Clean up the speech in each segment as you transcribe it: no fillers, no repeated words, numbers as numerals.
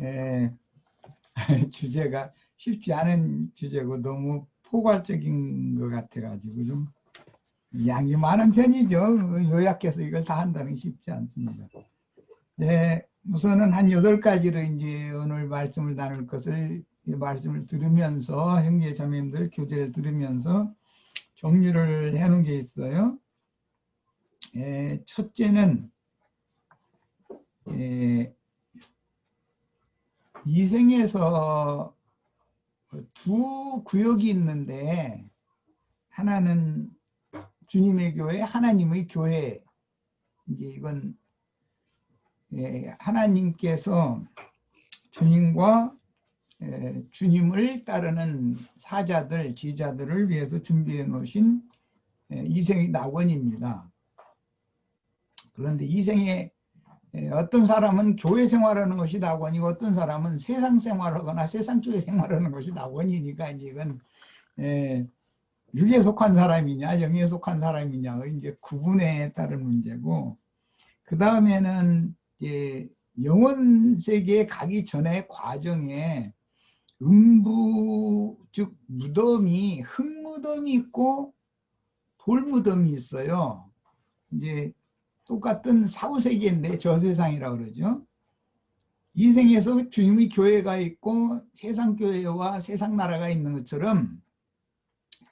에, 주제가 쉽지 않은 주제고 너무 포괄적인 것 같아가지고 좀 양이 많은 편이죠. 요약해서 이걸 다 한다는 게 쉽지 않습니다. 네, 우선은 한 8가지로 이제 오늘 말씀을 나눌 것을 말씀을 들으면서 형제 자매님들 교재를 들으면서 정리를 해놓은 게 있어요. 첫째는 이생에서 두 구역이 있는데 하나는 주님의 교회, 하나님의 교회. 이제 이건 하나님께서 주님과 주님을 따르는 사자들, 지자들을 위해서 준비해 놓으신 이생의 낙원입니다. 그런데 이생에 어떤 사람은 교회 생활하는 것이 낙원이고 어떤 사람은 세상 생활하거나 세상 쪽에 생활하는 것이 낙원이니까 이제 이건 육에 속한 사람이냐 영에 속한 사람이냐 이제 구분에 따른 문제고, 그 다음에는 영혼 세계에 가기 전에 과정에 음부 즉 무덤이 흙무덤이 있고 돌무덤이 있어요. 이제 똑같은 사후세계인데 저세상이라고 그러죠. 이 생에서 주님의 교회가 있고 세상 교회와 세상 나라가 있는 것처럼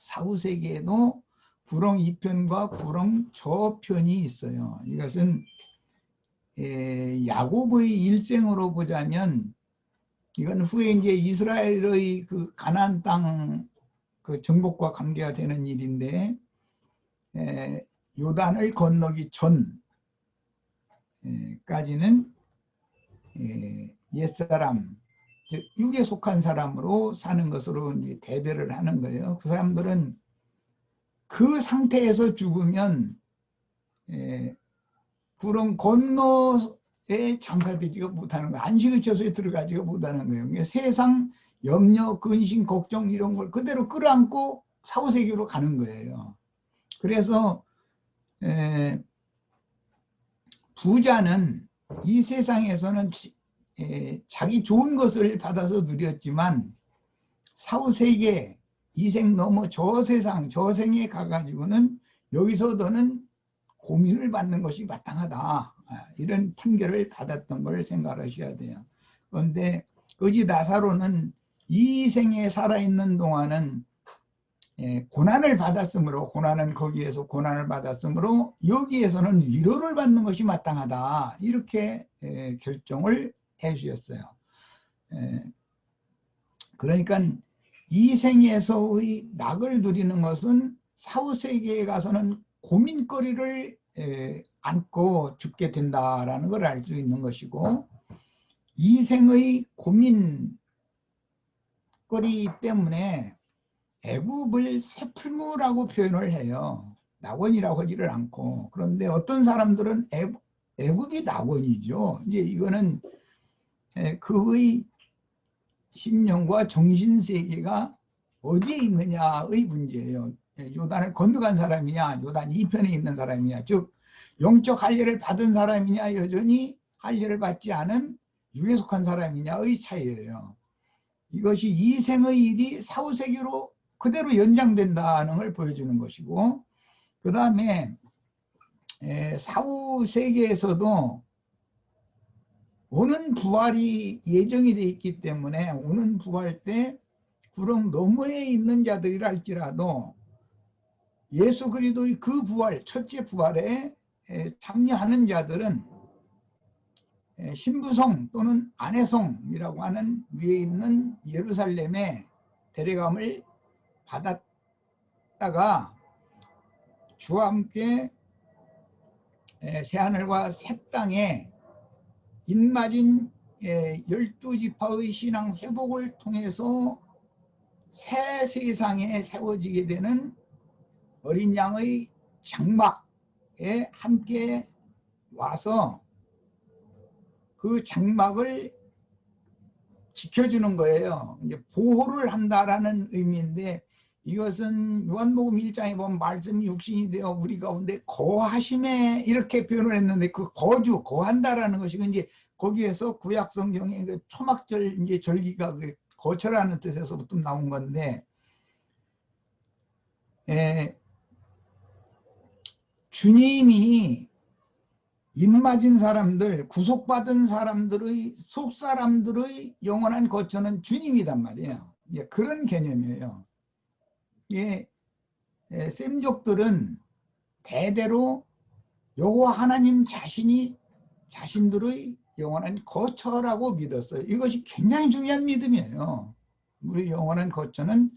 사후세계에도 불행 2편과 불행 저편이 있어요. 이것은 야곱의 일생으로 보자면 이건 후에 이제 이스라엘의 그 가나안 땅 그 정복과 관계가 되는 일인데, 요단을 건너기 전까지는 옛사람, 즉 육에 속한 사람으로 사는 것으로 이제 대별을 하는 거예요. 그 사람들은 그 상태에서 죽으면 구름 건너에 장사되지가 못하는 거예요. 안식의 처소에 들어가지가 못하는 거예요. 그러니까 세상 염려, 근심, 걱정 이런 걸 그대로 끌어안고 사후세계로 가는 거예요. 그래서 부자는 이 세상에서는 자기 좋은 것을 받아서 누렸지만 사후세계, 이생 넘어 저세상, 저생에 가가지고는 여기서 너는 고민을 받는 것이 마땅하다, 이런 판결을 받았던 걸 생각하셔야 돼요. 그런데 거지 나사로는 이 생에 살아있는 동안은 고난을 받았으므로, 고난은 거기에서 고난을 받았으므로 여기에서는 위로를 받는 것이 마땅하다, 이렇게 결정을 해 주셨어요. 그러니까 이 생에서의 낙을 누리는 것은 사후세계에 가서는 고민거리를 안고 죽게 된다라는 걸 알 수 있는 것이고, 이 생의 고민거리 때문에 애굽을 새풀무라고 표현을 해요. 낙원이라고 하지를 않고. 그런데 어떤 사람들은 애굽이 낙원이죠. 이제 이거는 그의 심령과 정신세계가 어디에 있느냐의 문제예요. 요단을 건너간 사람이냐, 요단 2편에 있는 사람이냐, 즉 영적 할례를 받은 사람이냐, 여전히 할례를 받지 않은 육에 속한 사람이냐의 차이예요. 이것이 이 생의 일이 사후세계로 그대로 연장된다는 걸 보여주는 것이고, 그 다음에 사후세계에서도 오는 부활이 예정이 되어 있기 때문에 오는 부활 때 구름 너머에 있는 자들이라 할지라도 예수 그리스도의 그 부활, 첫째 부활에 참여하는 자들은 신부성 또는 아내성이라고 하는 위에 있는 예루살렘에 데려감을 받았다가 주와 함께 새하늘과 새 땅에 인마진 12지파의 신앙 회복을 통해서 새 세상에 세워지게 되는 어린 양의 장막에 함께 와서 그 장막을 지켜주는 거예요. 이제 보호를 한다라는 의미인데, 이것은 요한복음 1장에 보면 말씀이 육신이 되어 우리 가운데 거하심에 이렇게 표현을 했는데, 그 거주, 거한다라는 것이 이제 거기에서 구약 성경의 그 초막절 이제 절기가 그 거처라는 뜻에서부터 나온 건데, 주님이 입맞은 사람들, 구속받은 사람들의 속 사람들의 영원한 거처는 주님이란 말이에요. 예, 그런 개념이에요. 예, 셈족들은 대대로 여호와 하나님 자신이 자신들의 영원한 거처라고 믿었어요. 이것이 굉장히 중요한 믿음이에요. 우리 영원한 거처는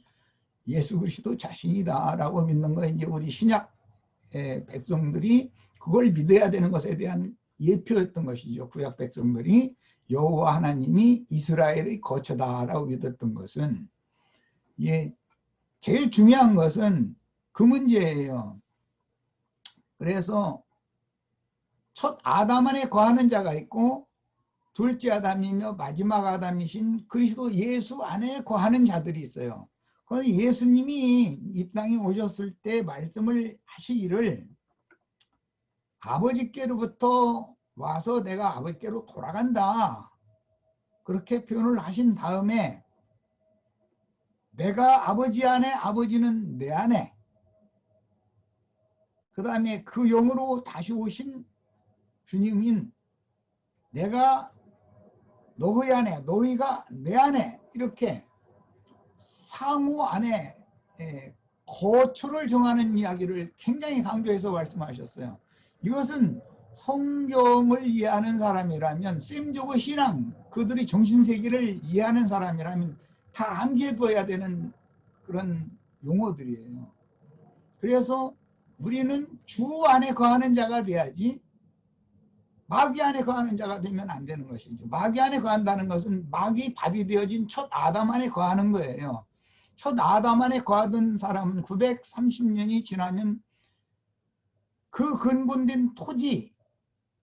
예수 그리스도 자신이다라고 믿는 거, 이제 우리 신약 백성들이 그걸 믿어야 되는 것에 대한 예표였던 것이죠. 구약 백성들이 여호와 하나님이 이스라엘의 거처다라고 믿었던 것은, 예, 제일 중요한 것은 그 문제예요. 그래서 첫 아담 안에 거하는 자가 있고, 둘째 아담이며 마지막 아담이신 그리스도 예수 안에 거하는 자들이 있어요. 그래서 예수님이 이 땅에 오셨을 때 말씀을 하시기를, 아버지께로부터 와서 내가 아버지께로 돌아간다, 그렇게 표현을 하신 다음에, 내가 아버지 안에, 아버지는 내 안에, 그 다음에 그 영으로 다시 오신 주님인 내가 너희 안에, 너희가 내 안에, 이렇게 상호 안에 거처를 정하는 이야기를 굉장히 강조해서 말씀하셨어요. 이것은 성경을 이해하는 사람이라면, 셈족의 신앙, 그들이 정신세계를 이해하는 사람이라면 다 암기해둬야 되는 그런 용어들이에요. 그래서 우리는 주 안에 거하는 자가 돼야지 마귀 안에 거하는 자가 되면 안 되는 것이죠. 마귀 안에 거한다는 것은 마귀 밥이 되어진 첫 아담 안에 거하는 거예요. 첫 아담 안에 거하던 사람은 930년이 지나면 그 근본된 토지,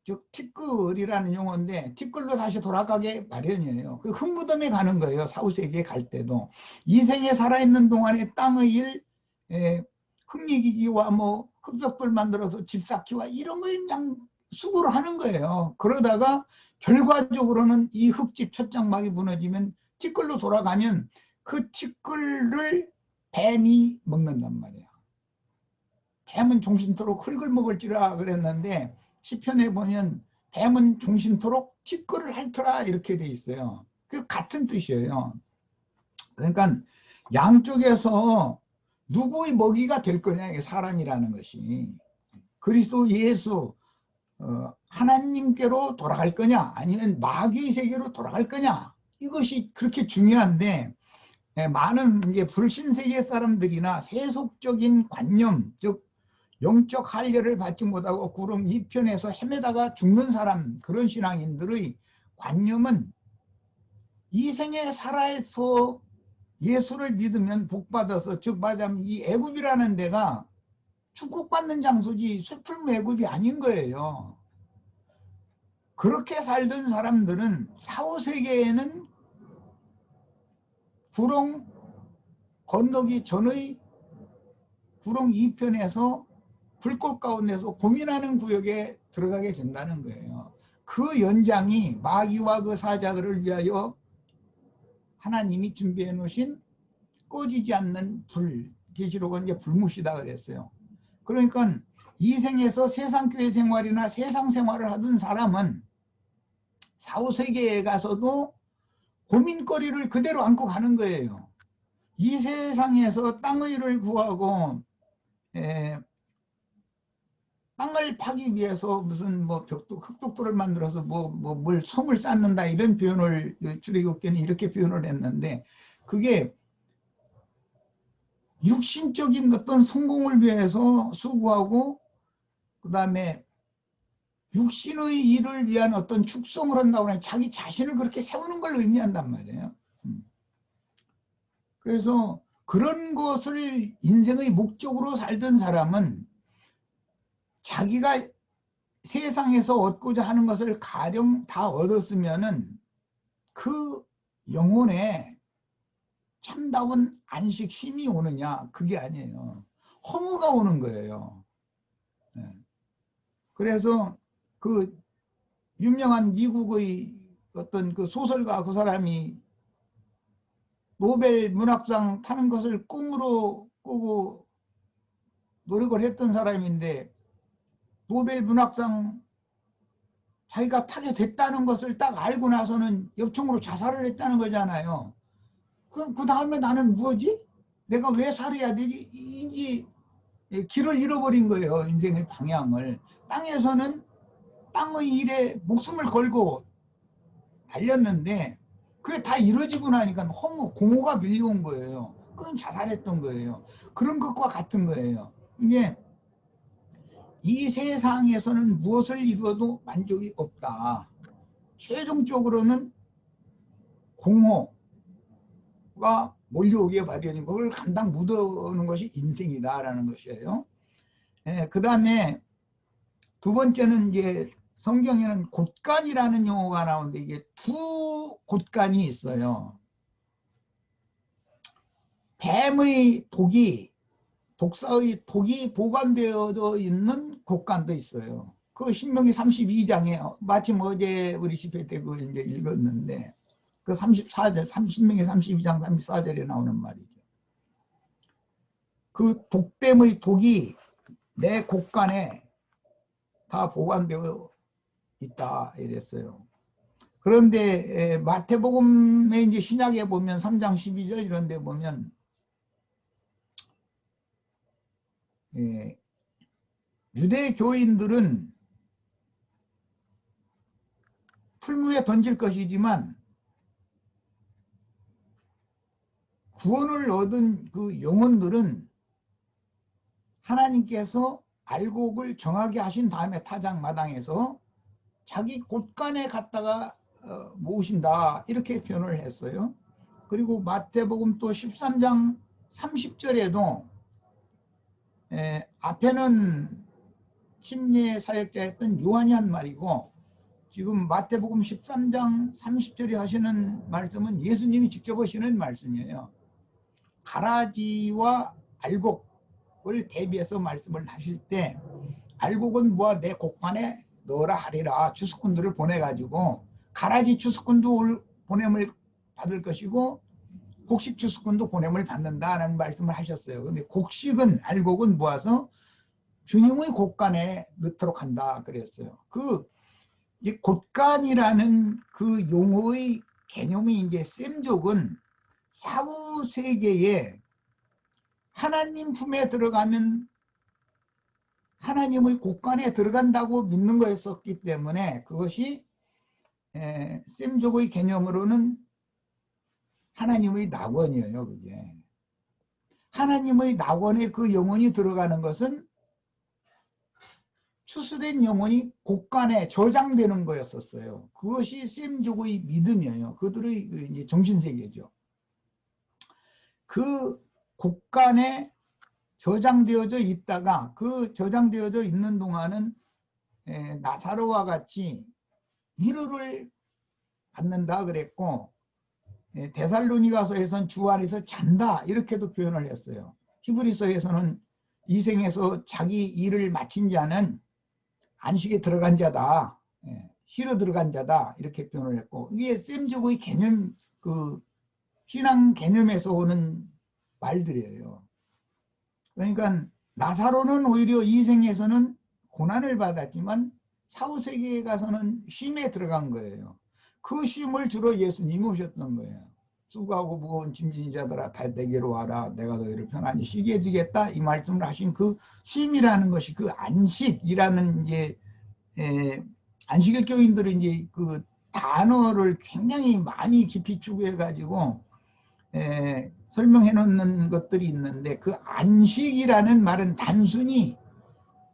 즉 티끌이라는 용어인데, 티끌로 다시 돌아가게 마련이에요. 그 흙무덤에 가는 거예요. 사후세계에 갈 때도. 이 생에 살아있는 동안에 땅의 일, 흙리기기와 뭐 흙벽돌 만들어서 집 쌓기와 이런 걸 그냥 수고를 하는 거예요. 그러다가 결과적으로는 이 흙집 첫장막이 무너지면 티끌로 돌아가면 그 티끌을 뱀이 먹는단 말이에요. 뱀은 종신토록 흙을 먹을지라 그랬는데, 시편에 보면 뱀은 종신토록 티끌을 핥더라 이렇게 돼 있어요. 그 같은 뜻이에요. 그러니까 양쪽에서 누구의 먹이가 될 거냐, 사람이라는 것이. 그리스도 예수 하나님께로 돌아갈 거냐, 아니면 마귀의 세계로 돌아갈 거냐, 이것이 그렇게 중요한데, 많은 이제 불신세계 사람들이나 세속적인 관념, 즉 영적 할례를 받지 못하고 구름 이편에서 헤매다가 죽는 사람, 그런 신앙인들의 관념은 이 생에 살아서 예수를 믿으면 복받아서, 즉 말하자면 이 애굽이라는 데가 축복받는 장소지 슬픔 애굽이 아닌 거예요. 그렇게 살던 사람들은 사후세계에는 구름 건너기 전의 구름 이편에서 불꽃 가운데서 고민하는 구역에 들어가게 된다는 거예요. 그 연장이 마귀와 그 사자들을 위하여 하나님이 준비해 놓으신 꺼지지 않는 불, 계시록은 이제 불못이다 그랬어요. 그러니까 이 생에서 세상 교회 생활이나 세상 생활을 하던 사람은 사후세계에 가서도 고민거리를 그대로 안고 가는 거예요. 이 세상에서 땅의 일을 구하고 땅을 파기 위해서 무슨 뭐 벽돌, 흙벽돌을 만들어서 뭘 성을 쌓는다, 이런 표현을 출애굽기는 이렇게 표현을 했는데, 그게 육신적인 어떤 성공을 위해서 수고하고, 그 다음에 육신의 일을 위한 어떤 축성을 한다고 하면 자기 자신을 그렇게 세우는 걸 의미한단 말이에요. 그래서 그런 것을 인생의 목적으로 살던 사람은 자기가 세상에서 얻고자 하는 것을 가령 다 얻었으면은 그 영혼에 참다운 안식 쉼이 오느냐, 그게 아니에요. 허무가 오는 거예요. 그래서 그 유명한 미국의 어떤 그 소설가 그 사람이 노벨 문학상 타는 것을 꿈으로 꾸고 노력을 했던 사람인데 노벨 문학상 자기가 타게 됐다는 것을 딱 알고 나서는 엽총으로 자살을 했다는 거잖아요. 그럼 그 다음에 나는 뭐지? 내가 왜 살아야 되지? 이제 길을 잃어버린 거예요. 인생의 방향을. 땅에서는 땅의 일에 목숨을 걸고 달렸는데 그게 다 이루어지고 나니까 허무 공허가 밀려온 거예요. 그건 자살했던 거예요. 그런 것과 같은 거예요. 이게 이 세상에서는 무엇을 이루어도 만족이 없다. 최종적으로는 공허가 몰려오기에 마련인 그걸 감당 못하는 것이 인생이다라는 것이에요. 그 다음에 두 번째는 이제 성경에는 곳간이라는 용어가 나오는데 이게 두 곳간이 있어요. 뱀의 독이 독사의 독이 보관되어 있는 곳간도 있어요. 그 신명기 32장에 마침 어제 우리 집회 때 그걸 이제 읽었는데 그 34절, 신명기 32장 34절에 나오는 말이죠. 그 독뱀의 독이 내 곳간에 다 보관되어 있다 이랬어요. 그런데 마태복음에 이제 신약에 보면 3장 12절 이런 데 보면 유대 교인들은 풀무에 던질 것이지만 구원을 얻은 그 영혼들은 하나님께서 알곡을 정하게 하신 다음에 타작마당에서 자기 곳간에 갔다가 모으신다 이렇게 표현을 했어요. 그리고 마태복음 또 13장 30절에도 앞에는 침례 사역자였던 요한이 한 말이고 지금 마태복음 13장 30절에 하시는 말씀은 예수님이 직접 하시는 말씀이에요. 가라지와 알곡을 대비해서 말씀을 하실 때 알곡은 뭐야 내 곳간에 넣어라 하리라 추수꾼들을 보내가지고 가라지 추수꾼도 보냄을 받을 것이고 곡식 추수꾼도 보냄을 받는다라는 말씀을 하셨어요. 그런데 곡식은 알곡은 모아서 주님의 곳간에 넣도록 한다 그랬어요. 이 곳간이라는 그 용어의 개념이 이제 셈족은 사후 세계에 하나님 품에 들어가면 하나님의 곳간에 들어간다고 믿는 거였었기 때문에 그것이 셈족의 개념으로는 하나님의 낙원이에요. 그게 하나님의 낙원에 그 영혼이 들어가는 것은 추수된 영혼이 곳간에 저장되는 거였었어요. 그것이 셈족의 믿음이에요. 그들의 이제 정신세계죠. 그 곳간에 저장되어져 있다가 그 저장되어져 있는 동안은 나사로와 같이 위로를 받는다 그랬고 데살로니가서에서는 주 안에서 잔다 이렇게도 표현을 했어요. 히브리서에서는 이 생에서 자기 일을 마친 자는 안식에 들어간 자다, 쉬러 들어간 자다 이렇게 표현을 했고 이게 셈족의 개념 그 신앙 개념에서 오는 말들이에요. 그러니까 나사로는 오히려 이 생에서는 고난을 받았지만 사후 세계에 가서는 쉼에 들어간 거예요. 그 쉼을 주로 예수님이 오셨던 거예요. 수고하고 무거운 짐진 자들아 다 내게로 와라 내가 너희를 편안히 쉬게 해주겠다 이 말씀을 하신 그 쉼이라는 것이 그 안식이라는 이제 안식일 교인들은 이제 그 단어를 굉장히 많이 깊이 추구해 가지고 설명해 놓는 것들이 있는데 그 안식이라는 말은 단순히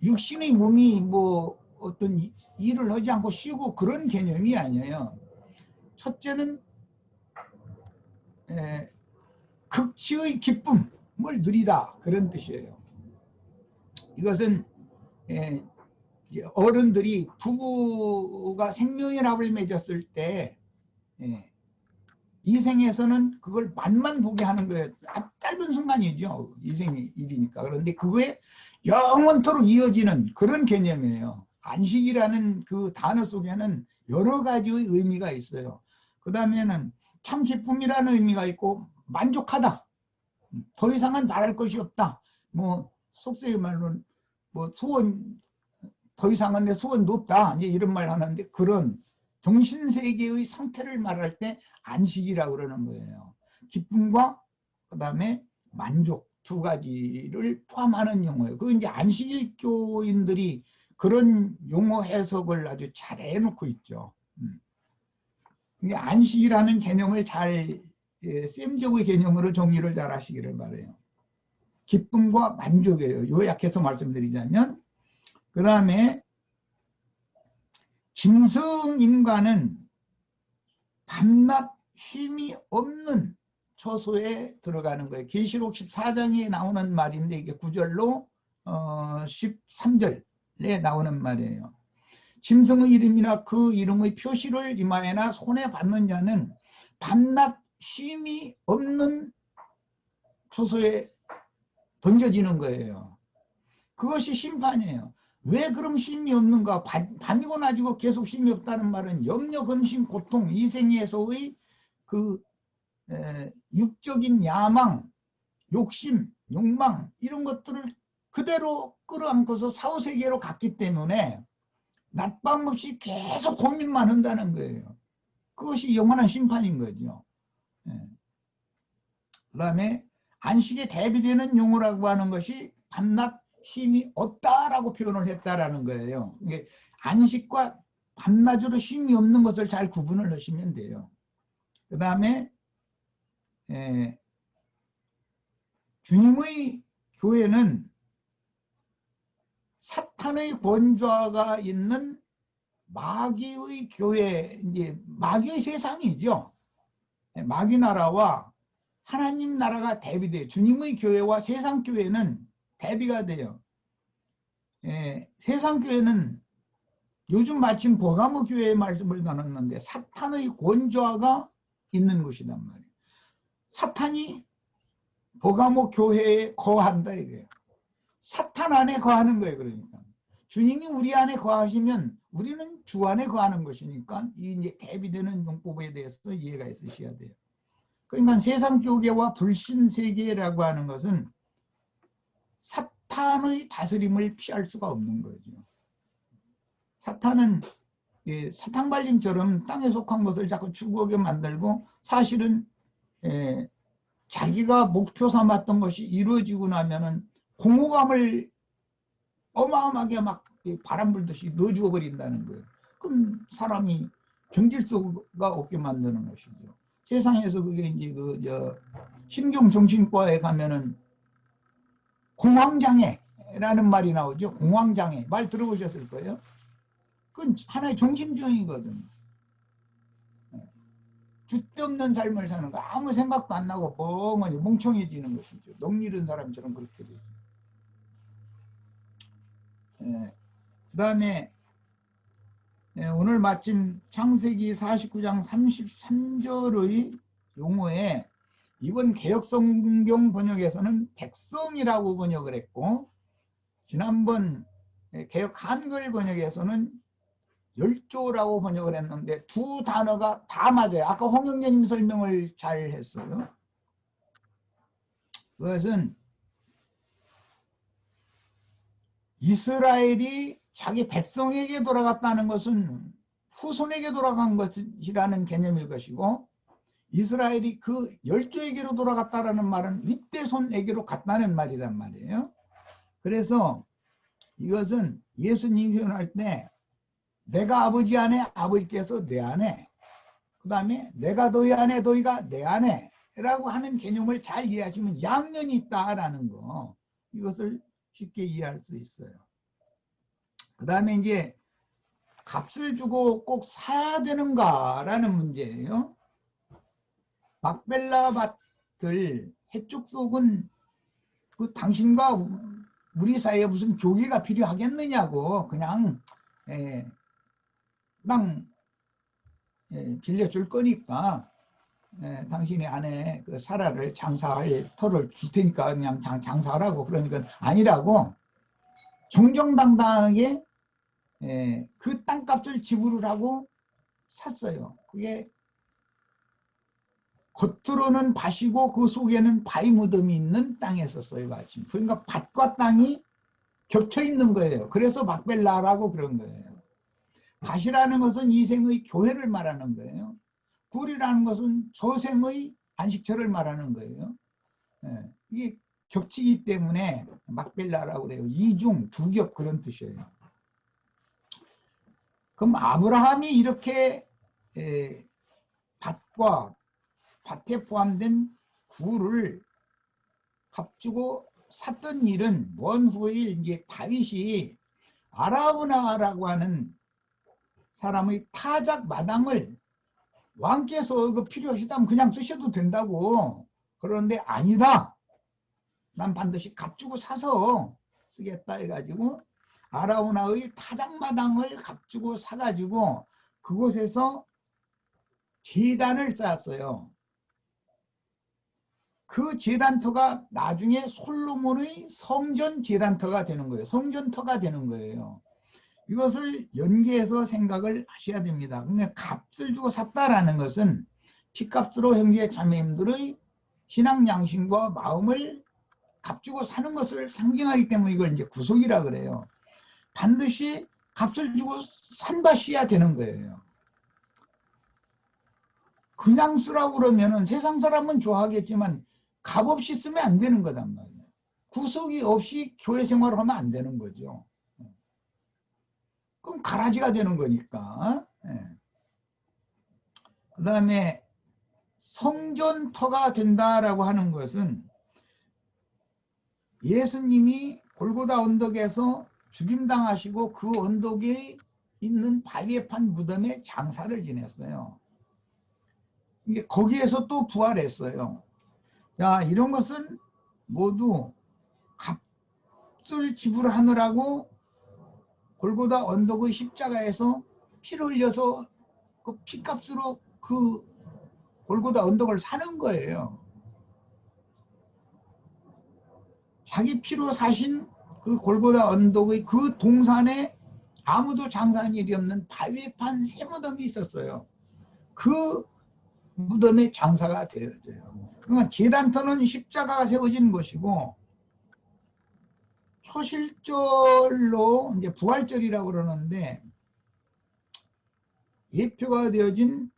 육신의 몸이 뭐 어떤 일을 하지 않고 쉬고 그런 개념이 아니에요. 첫째는 극치의 기쁨을 누리다 그런 뜻이에요. 이것은 어른들이 부부가 생명연합을 맺었을 때 이 생에서는 그걸 맛만 보게 하는 거예요. 짧은 순간이죠. 이 생의 일이니까. 그런데 그거에 영원토록 이어지는 그런 개념이에요. 안식이라는 그 단어 속에는 여러 가지의 의미가 있어요. 그 다음에는 참 기쁨이라는 의미가 있고, 만족하다. 더 이상은 말할 것이 없다. 뭐 속세의 말로는 뭐 소원, 더 이상은 내 소원도 없다. 이제 이런 말 하는데, 그런 정신세계의 상태를 말할 때 안식이라고 그러는 거예요. 기쁨과 그 다음에 만족 두 가지를 포함하는 용어예요. 그 이제 안식일교인들이 그런 용어 해석을 아주 잘 해놓고 있죠. 이게 안식이라는 개념을 잘, 셈적의 개념으로 정리를 잘 하시기를 바라요. 기쁨과 만족이에요. 요약해서 말씀드리자면. 그 다음에 짐승인과는 밤낮 쉼이 없는 처소에 들어가는 거예요. 계시록 14장에 나오는 말인데, 이게 9절로 13절에 나오는 말이에요. 짐승의 이름이나 그 이름의 표시를 이마에나 손에 받는 자는 밤낮 쉼이 없는 처소에 던져지는 거예요. 그것이 심판이에요. 왜 그럼 쉼이 없는가? 밤이고 낮이고 계속 쉼이 없다는 말은 염려, 근심, 고통, 이 생에서의 그 육적인 야망, 욕심, 욕망 이런 것들을 그대로 끌어안고서 사후세계로 갔기 때문에 낮밤 없이 계속 고민만 한다는 거예요. 그것이 영원한 심판인 거죠. 그 다음에 안식에 대비되는 용어라고 하는 것이 밤낮 쉼이 없다라고 표현을 했다라는 거예요. 이게 안식과 밤낮으로 쉼이 없는 것을 잘 구분을 하시면 돼요. 그 다음에 주님의 교회는 사탄의 권좌가 있는 마귀의 교회, 이제 마귀의 세상이죠. 마귀 나라와 하나님 나라가 대비돼요. 주님의 교회와 세상 교회는 대비가 돼요. 세상 교회는 요즘 마침 버가모 교회의 말씀을 나눴는데 사탄의 권좌가 있는 것이란 말이에요. 사탄이 버가모 교회에 거한다 이거예요. 사탄 안에 거하는 거예요. 그러니까 주님이 우리 안에 거하시면 우리는 주 안에 거하는 것이니까 이 이제 대비되는 용법에 대해서 이해가 있으셔야 돼요. 그러니까 세상 교계와 불신 세계라고 하는 것은 사탄의 다스림을 피할 수가 없는 거죠. 사탄은 사탕발림처럼 땅에 속한 것을 자꾸 추구하게 만들고, 사실은 자기가 목표 삼았던 것이 이루어지고 나면은 공허감을 어마어마하게 막 바람 불듯이 넣어주어 버린다는 거예요. 그럼 사람이 경질수가 없게 만드는 것이죠. 세상에서 그게 이제 신경정신과에 가면은 공황장애라는 말이 나오죠. 공황장애. 말 들어보셨을 거예요. 그건 하나의 정신병이거든요. 줏대없는 삶을 사는 거, 아무 생각도 안 나고 멍하니 멍청해지는 것이죠. 넋 잃은 사람처럼 그렇게 되죠. 그 다음에 오늘 마침 창세기 49장 33절의 용어에 이번 개역성경 번역에서는 백성이라고 번역을 했고, 지난번 개역 한글 번역에서는 열조라고 번역을 했는데 두 단어가 다 맞아요. 아까 홍영재님 설명을 잘 했어요. 그것은 이스라엘이 자기 백성에게 돌아갔다는 것은 후손에게 돌아간 것이라는 개념일 것이고, 이스라엘이 그 열조에게로 돌아갔다라는 말은 윗대손에게로 갔다는 말이란 말이에요. 그래서 이것은 예수님이 표현할 때 내가 아버지 안에, 아버지께서 내 안에, 그 다음에 내가 너희 안에, 너희가 내 안에 라고 하는 개념을 잘 이해하시면 양면이 있다라는 거, 이것을 쉽게 이해할 수 있어요. 그 다음에 이제 값을 주고 꼭 사야 되는가라는 문제예요. 막벨라 밭을 해쪽 속은 그 당신과 우리 사이에 무슨 교계가 필요하겠느냐고 그냥 땅 빌려줄 거니까 당신의 아내 그 사라를 장사할 터를 줄 테니까 그냥 장사하라고. 그러니까 아니라고 정정당당하게 그 땅값을 지불을 하고 샀어요. 그게 겉으로는 밭이고 그 속에는 바위 무덤이 있는 땅에 썼어요. 마침. 그러니까 밭과 땅이 겹쳐 있는 거예요. 그래서 막벨라라고 그런 거예요. 밭이라는 것은 이 생의 교회를 말하는 거예요. 굴이라는 것은 저생의 안식처를 말하는 거예요. 예, 이게 겹치기 때문에 막벨라라고 그래요. 이중, 두 겹 그런 뜻이에요. 그럼 아브라함이 이렇게 밭과 밭에 포함된 굴을 값주고 샀던 일은 먼 후에 이제 다윗이 아라우나라고 하는 사람의 타작 마당을 왕께서 그 필요하시다면 그냥 쓰셔도 된다고. 그런데 아니다. 난 반드시 값주고 사서 쓰겠다 해가지고 아라우나의 타작마당을 값주고 사가지고 그곳에서 제단을 쌓았어요. 그 제단터가 나중에 솔로몬의 성전 제단터가 되는 거예요. 성전터가 되는 거예요. 이것을 연계해서 생각을 하셔야 됩니다. 그러니까 값을 주고 샀다라는 것은 피값으로 형제 자매님들의 신앙 양심과 마음을 값주고 사는 것을 상징하기 때문에 이걸 이제 구속이라 그래요. 반드시 값을 주고 산 밭이야 되는 거예요. 그냥 쓰라고 그러면은 세상 사람은 좋아하겠지만 값 없이 쓰면 안 되는 거단 말이에요. 구속이 없이 교회 생활을 하면 안 되는 거죠. 그럼 가라지가 되는 거니까. 그 다음에 성전터가 된다라고 하는 것은 예수님이 골고다 언덕에서 죽임당하시고 그 언덕에 있는 바위에 판 무덤에 장사를 지냈어요. 이게 거기에서 또 부활했어요. 자, 이런 것은 모두 값을 지불하느라고 골고다 언덕의 십자가에서 피를 흘려서 그 피값으로 그 골고다 언덕을 사는 거예요. 자기 피로 사신 그 골고다 언덕의 그 동산에 아무도 장사한 일이 없는 바위에 판 새 무덤이 있었어요. 그 무덤에 장사가 되어져요. 그러니까 제단터는 십자가가 세워진 것이고 초실절로 이제 부활절이라고 그러는데 예표가 되어진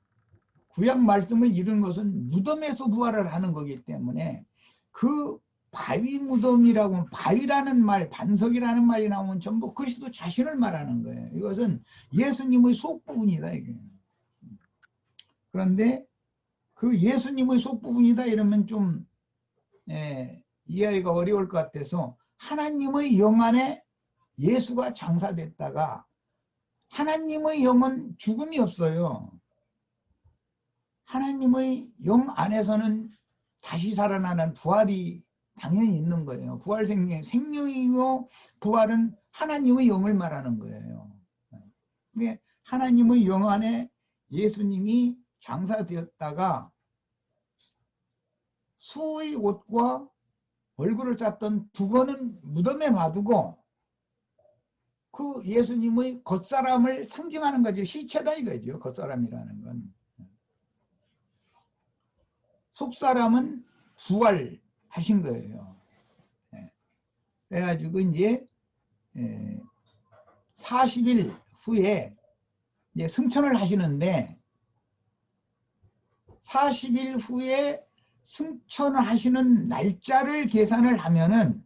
구약 말씀을 이룬 것은 무덤에서 부활을 하는 거기 때문에 그 바위 무덤이라고 바위라는 말, 반석이라는 말이 나오면 전부 그리스도 자신을 말하는 거예요. 이것은 예수님의 속부분이다 이게. 그런데 그 예수님의 속부분이다 이러면 좀 이해하기가 어려울 것 같아서 하나님의 영 안에 예수가 장사됐다가 하나님의 영은 죽음이 없어요. 하나님의 영 안에서는 다시 살아나는 부활이 당연히 있는 거예요. 부활 생명, 생명이요 부활은 하나님의 영을 말하는 거예요. 근데 하나님의 영 안에 예수님이 장사되었다가 수의 옷과 얼굴을 짰던 두건은 무덤에 놔두고 그 예수님의 겉사람을 상징하는 거죠. 시체다 이거죠. 겉사람이라는 건. 속사람은 부활하신 거예요. 그래가지고 이제 40일 후에 이제 승천을 하시는데 40일 후에 승천을 하시는 날짜를 계산을 하면은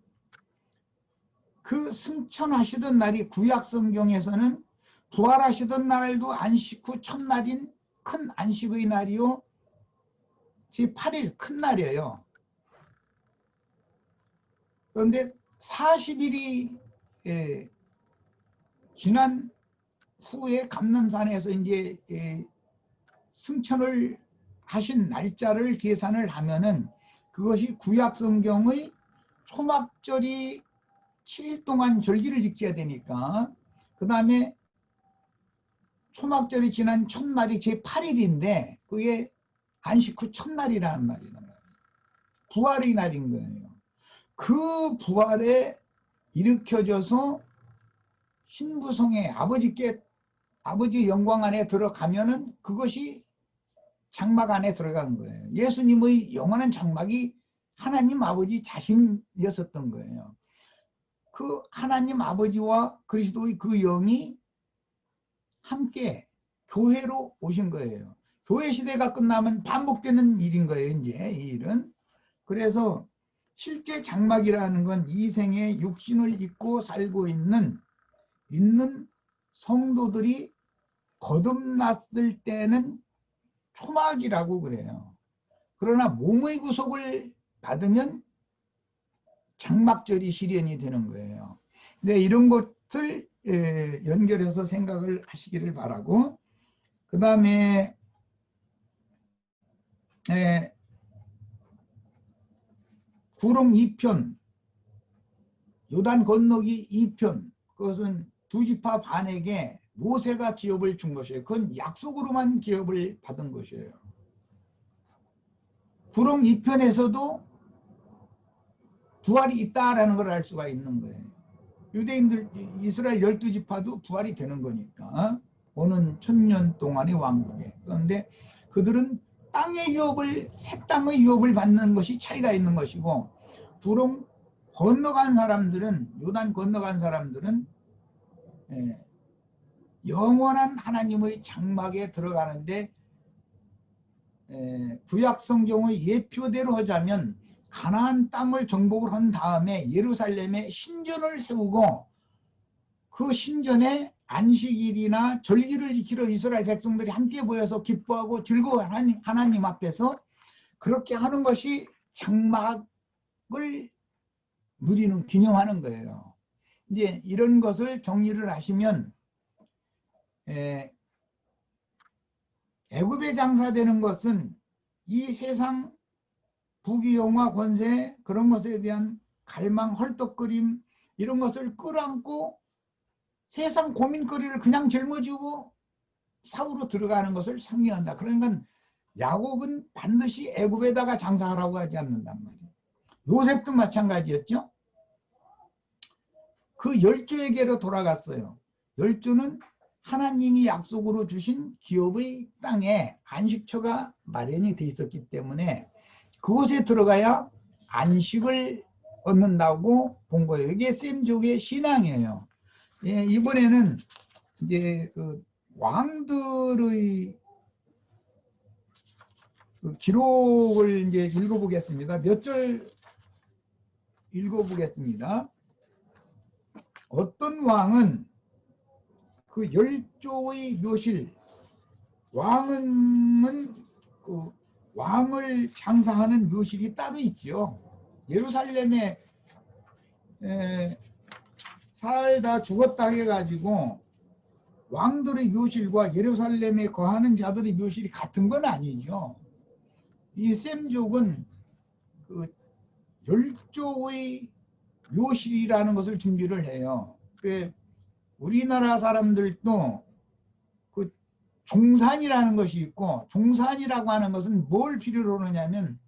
그 승천하시던 날이 구약 성경에서는 부활하시던 날도 안식 후 첫날인 큰 안식의 날이요. 제8일 큰 날이에요. 그런데 40일이 지난 후에 감람산에서 이제 승천을 하신 날짜를 계산을 하면은 그것이 구약 성경의 초막절이 7일 동안 절기를 지켜야 되니까 그 다음에 초막절이 지난 첫날이 제8일인데 그게 안식 후 첫날이라는 말이다. 부활의 날인 거예요. 그 부활에 일으켜져서 신부성에 아버지 영광 안에 들어가면은 그것이 장막 안에 들어간 거예요. 예수님의 영원한 장막이 하나님 아버지 자신이었었던 거예요. 그 하나님 아버지와 그리스도의 그 영이 함께 교회로 오신 거예요. 교회 시대가 끝나면 반복되는 일인 거예요. 이제 이 일은. 그래서 실제 장막이라는 건 이 생에 육신을 입고 살고 있는 성도들이 거듭났을 때는 초막이라고 그래요. 그러나 몸의 구속을 받으면 장막절이 실현이 되는 거예요. 네, 이런 것을 연결해서 생각을 하시기를 바라고, 그 다음에 구름 2편, 요단 건너기 2편, 그것은 두 지파 반에게 모세가 기업을 준 것이에요. 그건 약속으로만 기업을 받은 것이에요. 구름 2편에서도 부활이 있다라는 걸 알 수가 있는 거예요. 유대인들, 이스라엘 12지파도 부활이 되는 거니까. 오는 1000년 동안의 왕국에. 그런데 그들은 땅의 유업을, 새 땅의 유업을 받는 것이 차이가 있는 것이고, 구름 건너간 사람들은, 요단 건너간 사람들은 영원한 하나님의 장막에 들어가는데, 구약 성경의 예표대로 하자면 가나안 땅을 정복을 한 다음에 예루살렘에 신전을 세우고, 그 신전에 안식일이나 절기를 지키러 이스라엘 백성들이 함께 모여서 기뻐하고 즐거워하는 하나님 앞에서 그렇게 하는 것이 장막을 누리는, 기념하는 거예요. 이제 이런 것을 정리를 하시면 애굽에 장사되는 것은 이 세상 부귀영화 권세, 그런 것에 대한 갈망, 헐떡거림, 이런 것을 끌어안고 세상 고민거리를 그냥 짊어지고 사우로 들어가는 것을 상징한다. 그러니까 야곱은 반드시 애굽에다가 장사하라고 하지 않는단 말이에요. 요셉도 마찬가지였죠. 그 10조에게로 돌아갔어요. 10조는 하나님이 약속으로 주신 기업의 땅에 안식처가 마련이 돼 있었기 때문에 그곳에 들어가야 안식을 얻는다고 본 거예요. 이게 셈족의 신앙이에요. 예, 이번에는 이제 그 왕들의 그 기록을 이제 읽어보겠습니다. 몇 절 읽어보겠습니다. 어떤 왕은 그 10조의 묘실, 왕은 그 왕을 장사하는 묘실이 따로 있죠. 예루살렘에 살다 죽었다 해가지고 왕들의 묘실과 예루살렘에 거하는 자들의 묘실이 같은 건 아니죠. 이 셈족은 그 10조의 묘실이라는 것을 준비를 해요. 그 우리나라 사람들도 그 종산이라는 것이 있고, 종산이라고 하는 것은 뭘 필요로 하냐면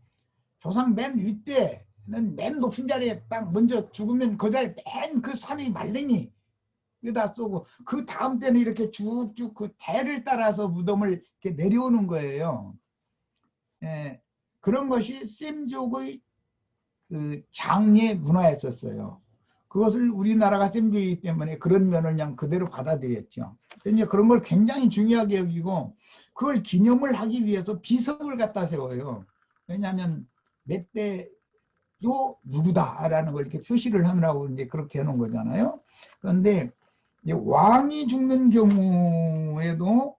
조상 맨 윗대는 맨 높은 자리에 딱 먼저 죽으면 그 자리에 맨 그 산의 말랭이 여기다 쏘고, 그 다음 때는 이렇게 쭉쭉 그 대를 따라서 무덤을 이렇게 내려오는 거예요. 그런 것이 셈족의 그 장례 문화였었어요. 그것을 우리나라가 셈족이기 때문에 그런 면을 그냥 그대로 받아들였죠. 이제 그런 걸 굉장히 중요하게 여기고, 그걸 기념을 하기 위해서 비석을 갖다 세워요. 왜냐하면 몇 대요 누구다라는 걸 이렇게 표시를 하느라고 이제 그렇게 해놓은 거잖아요. 그런데 이제 왕이 죽는 경우에도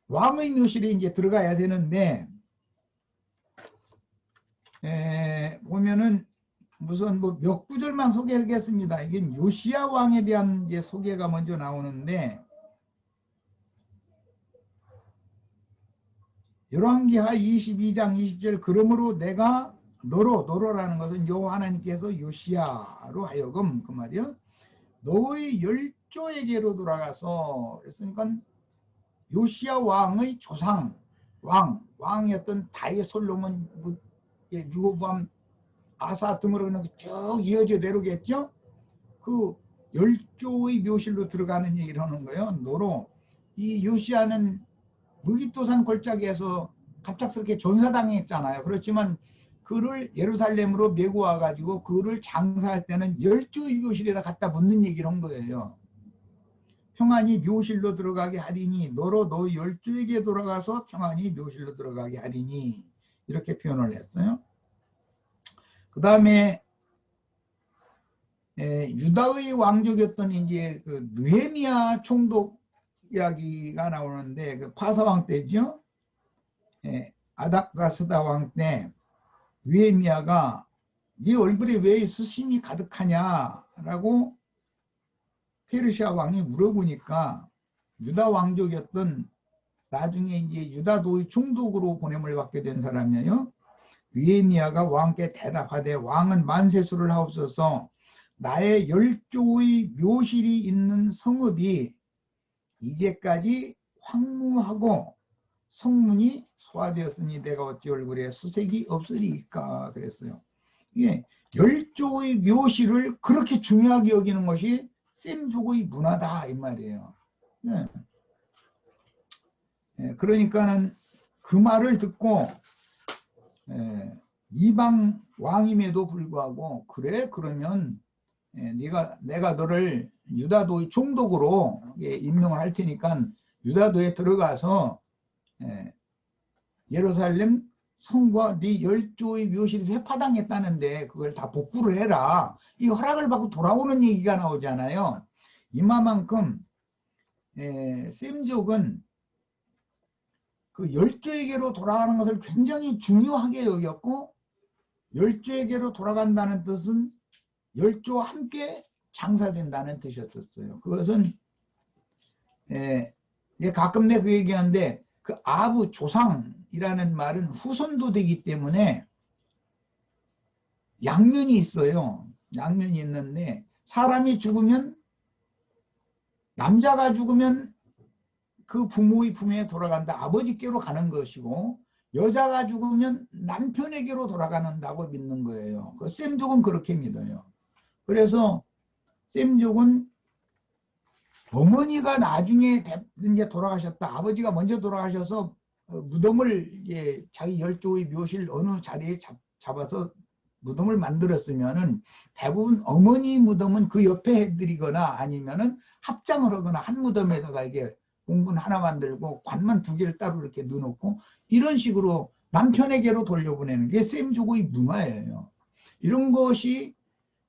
왕의 묘실에 이제 들어가야 되는데, 보면은 우선 뭐 몇 구절만 소개하겠습니다. 이게 요시야 왕에 대한 이제 소개가 먼저 나오는데, 열왕기하 22장 20절, 그러므로 내가 너로라는 것은 여호와 하나님께서 요시야로 하여금, 그 말이요, 너의 10조에게로 돌아가서, 그랬으니까 요시야 왕의 조상, 왕이었던 다윗, 솔로몬, 르호보암, 아사 등으로 쭉 이어져 내려오겠죠. 그 열조의 묘실로 들어가는 얘기를 하는 거예요. 노로. 이 요시아는 무기토산 골짜기에서 갑작스럽게 전사당했잖아요. 그렇지만 그를 예루살렘으로 메고 와가지고 그를 장사할 때는 열조의 묘실에다 갖다 묻는 얘기를 한 거예요. 평안히 묘실로 들어가게 하리니 너로 너 열조에게 돌아가서 평안히 묘실로 들어가게 하리니 이렇게 표현을 했어요. 그 다음에 유다의 왕족이었던 이제 그 느헤미야 총독 이야기가 나오는데 그 파사왕 때죠. 아닥사스다 왕 때 느헤미야가 네 얼굴에 왜 수심이 가득하냐라고 페르시아 왕이 물어보니까 유다 왕족이었던 나중에 이제 유다도의 총독으로 보냄을 받게 된 사람이에요. 느헤미야가 왕께 대답하되 왕은 만세수를 하옵소서 나의 열조의 묘실이 있는 성읍이 이제까지 황무하고 성문이 소화되었으니 내가 어찌 얼굴에 수색이 없으리까 그랬어요. 이게 열조의 묘실을 그렇게 중요하게 여기는 것이 셈족의 문화다 이 말이에요. 네. 그러니까는 그 말을 듣고 이방 왕임에도 불구하고 그래 그러면 내가 너를 유다도의 총독으로 임명을 할 테니까 유다도에 들어가서 예루살렘 성과 네 열조의 묘실이 회파당했다는데 그걸 다 복구를 해라. 이 허락을 받고 돌아오는 얘기가 나오잖아요. 이마만큼 셈족은 그 열조에게로 돌아가는 것을 굉장히 중요하게 여겼고 열조에게로 돌아간다는 뜻은 열조와 함께 장사된다는 뜻이었어요. 그것은 가끔 내가 그 얘기하는데 그 아부 조상이라는 말은 후손도 되기 때문에 양면이 있어요. 양면이 있는데 사람이 죽으면 남자가 죽으면 그 부모의 품에 돌아간다. 아버지께로 가는 것이고 여자가 죽으면 남편에게로 돌아가는다고 믿는 거예요. 그 셈족은 그렇게 믿어요. 그래서 셈족은 어머니가 나중에 이제 돌아가셨다. 아버지가 먼저 돌아가셔서 무덤을 이제 자기 열조의 묘실 어느 자리에 잡아서 무덤을 만들었으면은 대부분 어머니 무덤은 그 옆에 해드리거나 아니면은 합장을 하거나 한 무덤에다가 이게 공분 하나 만들고 관만 두 개를 따로 이렇게 넣어놓고 이런 식으로 남편에게로 돌려보내는 게 셈족의 문화예요. 이런 것이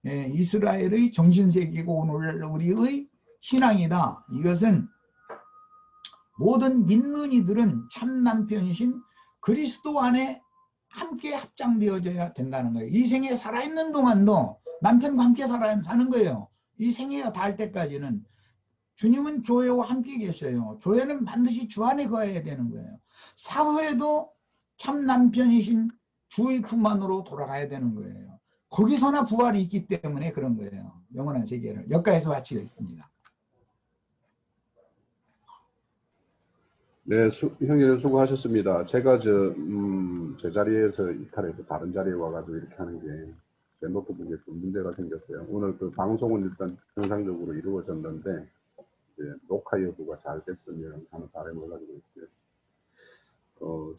이스라엘의 정신세계고 오늘 우리의 신앙이다. 이것은 모든 믿는 이들은 참 남편이신 그리스도 안에 함께 합장되어져야 된다는 거예요. 이 생에 살아있는 동안도 남편과 함께 사는 거예요. 이 생애가 닿을 때까지는. 주님은 교회와 함께 계셔요. 교회는 반드시 주 안에 거해야 되는 거예요. 사후에도 참 남편이신 주의 품 안으로 돌아가야 되는 거예요. 거기서나 부활이 있기 때문에 그런 거예요. 영원한 세계를 여기까지서 마치겠습니다. 네, 형님 수고하셨습니다. 제가 제 자리에서 이탈해서 다른 자리에 와가지고 이렇게 하는 게 제 노트북에 좀 문제가 생겼어요. 오늘 그 방송은 일단 정상적으로 이루어졌는데 이제 녹화 여부가 잘 됐으면 하는 바람을 가지고 있고요.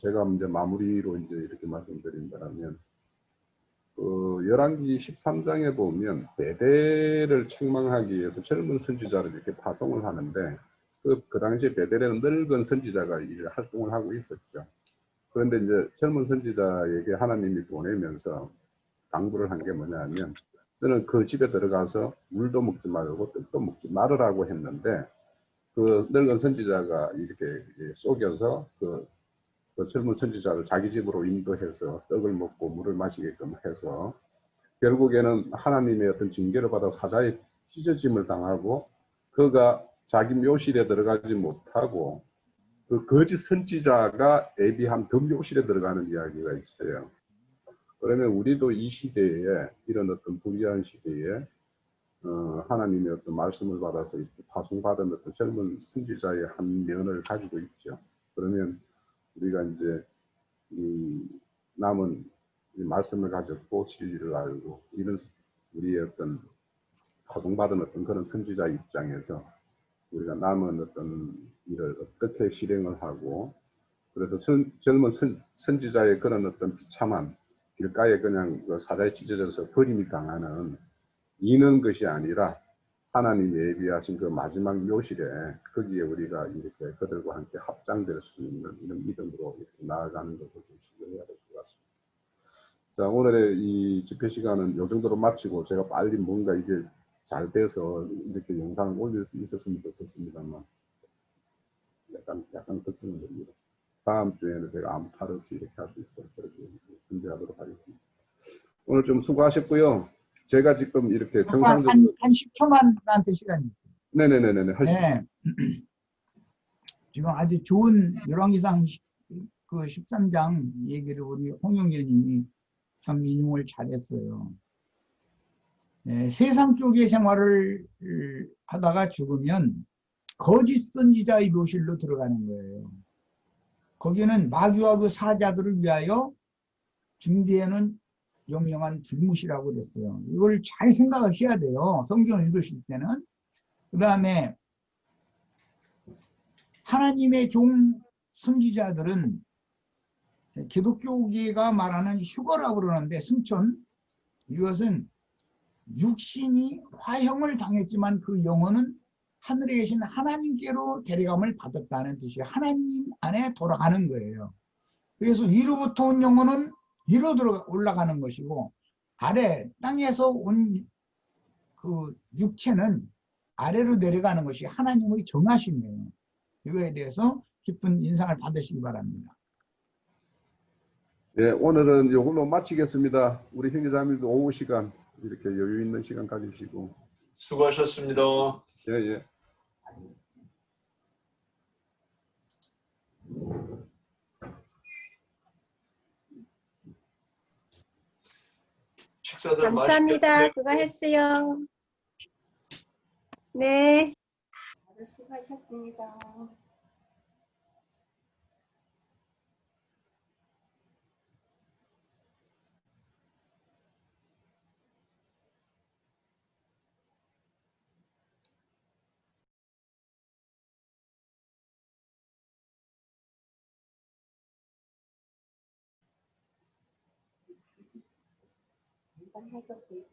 제가 이제 마무리로 이제 이렇게 말씀드린다면 열왕기 13장에 보면 베델을 책망하기 위해서 젊은 선지자를 이렇게 파송을 하는데 그 당시에 베델에는 늙은 선지자가 이제 활동을 하고 있었죠. 그런데 이제 젊은 선지자에게 하나님이 보내면서 당부를 한 게 뭐냐면 너는 그 집에 들어가서 물도 먹지 말고 떡도 먹지 말으라고 했는데 그 늙은 선지자가 이렇게 속여서 그 젊은 선지자를 자기 집으로 인도해서 떡을 먹고 물을 마시게끔 해서 결국에는 하나님의 어떤 징계를 받아 사자에 찢어짐을 당하고 그가 자기 묘실에 들어가지 못하고 그 거짓 선지자가 예비한 그 묘실에 들어가는 이야기가 있어요. 그러면 우리도 이 시대에 이런 어떤 불의한 시대에 하나님의 어떤 말씀을 받아서 파송받은 어떤 젊은 선지자의 한 면을 가지고 있죠. 그러면 우리가 이제 남은 이 말씀을 가졌고 진리를 알고 이런 우리의 어떤 파송받은 어떤 그런 선지자 입장에서 우리가 남은 어떤 일을 어떻게 실행을 하고, 그래서 젊은 선지자의 그런 어떤 비참한 길가에 그냥 그 사자에 찢어져서 버림이 당하는 이는 것이 아니라 하나님이 예비하신 그 마지막 묘실에 거기에 우리가 이렇게 그들과 함께 합장될 수 있는 이런 믿음으로 이렇게 나아가는 것을 좀 신경해야 될 것 같습니다. 자, 오늘의 이 집회 시간은 이 정도로 마치고 제가 빨리 뭔가 이게 잘 돼서 이렇게 영상을 올릴 수 있었으면 좋겠습니다만 약간 걱정이 됩니다. 다음 주에는 제가 아무 탈 없이 이렇게 할 수 있도록 그렇게 준비하도록 하겠습니다. 오늘 좀 수고하셨고요. 제가 지금 이렇게 정상적으로 한 10초만 나한테 시간이 있어요. 네네네네 할 수 네. 지금 아주 좋은 열왕기상 그 13장 얘기를 우리 홍영재님이 참 인용을 잘했어요. 네, 세상 쪽의 생활을 하다가 죽으면 거짓 선지자의 묘실로 들어가는 거예요. 거기는 마귀와 그 사자들을 위하여 준비해놓은 영영한 불못이라고 그랬어요. 이걸 잘 생각하셔야 돼요. 성경을 읽으실 때는. 그 다음에 하나님의 종 선지자들은 기독교계가 말하는 휴거라고 그러는데 승천, 이것은 육신이 화형을 당했지만 그 영혼은 하늘에 계신 하나님께로 데려감을 받았다는 뜻이에요. 하나님 안에 돌아가는 거예요. 그래서 위로부터 온 영혼은 위로 올라가는 것이고, 아래 땅에서 온 그 육체는 아래로 내려가는 것이 하나님의 정하심이에요. 이거에 대해서 깊은 인상을 받으시기 바랍니다. 네, 오늘은 이걸로 마치겠습니다. 우리 형제자매도 오후 시간 이렇게 여유 있는 시간 가지시고 수고하셨습니다. 예, 예. 식사들 감사합니다. 맛있게 수고했어요. 네. 수고하셨습니다. 일단 해줬고요.